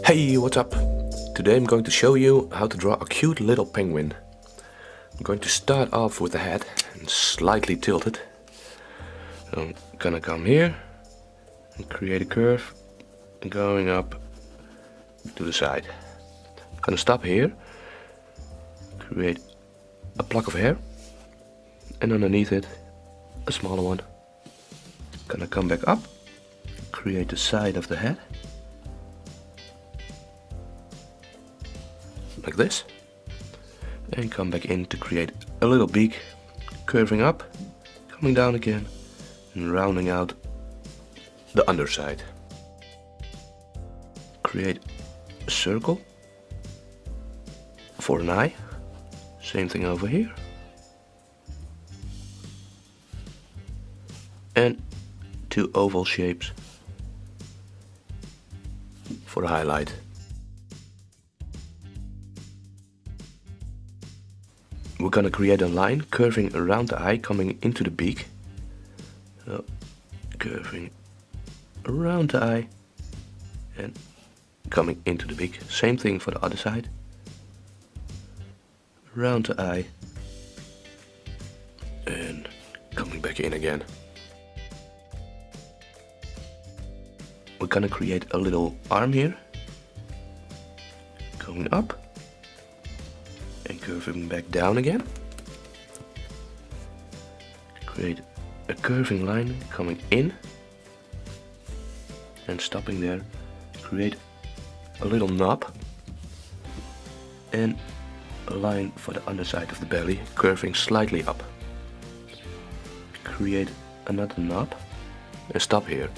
Hey, what's up? Today I'm going to show you how to draw a cute little penguin. I'm going to start off with the head and slightly tilt it. I'm gonna come here and create a curve going up to the side. I'm gonna stop here, create a block of hair, and underneath it a smaller one. Gonna come back up, create the side of the head like this, and come back in to create a little beak, curving up, coming down again, and rounding out the underside. Create a circle for an eye, same thing over here, and two oval shapes for a highlight. We're gonna create a line curving around the eye, coming into the beak. So, curving around the eye and coming into the beak. Same thing for the other side. Around the eye and coming back in again. We're gonna create a little arm here, going up and curving back down again. Create a curving line coming in and stopping there. Create a little knob and a line for the underside of the belly, curving slightly up. Create another knob and stop here.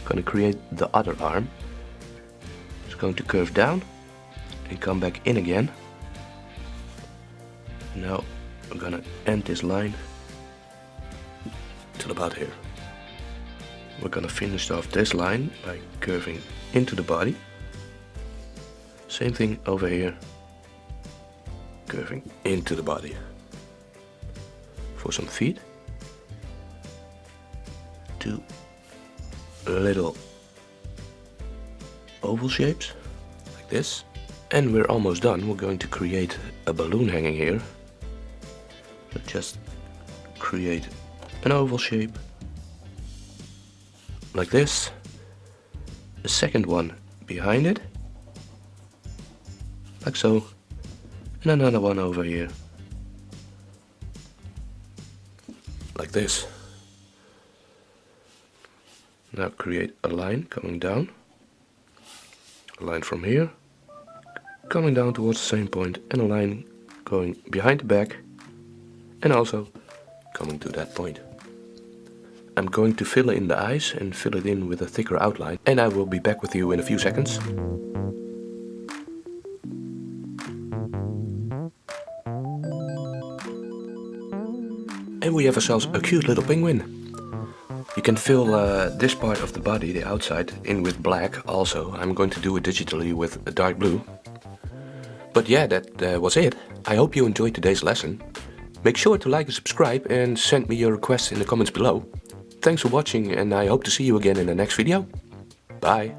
Gonna create the other arm. It's going to curve down and come back in again. Now we're gonna end this line till about here. We're gonna finish off this line by curving into the body. Same thing over here, curving into the body. For some feet, two little oval shapes like this, and we're almost done. We're going to create a balloon hanging here. So just create an oval shape like this, a second one behind it like so, and another one over here like this. Now create a line coming down, a line from here coming down towards the same point, and a line going behind the back and also coming to that point. I'm going to fill in the eyes and fill it in with a thicker outline, and I will be back with you in a few seconds. And we have ourselves a cute little penguin. You can fill this part of the body, the outside, in with black also. I'm going to do it digitally with a dark blue. But yeah, that was it. I hope you enjoyed today's lesson. Make sure to like and subscribe and send me your requests in the comments below. Thanks for watching, and I hope to see you again in the next video. Bye.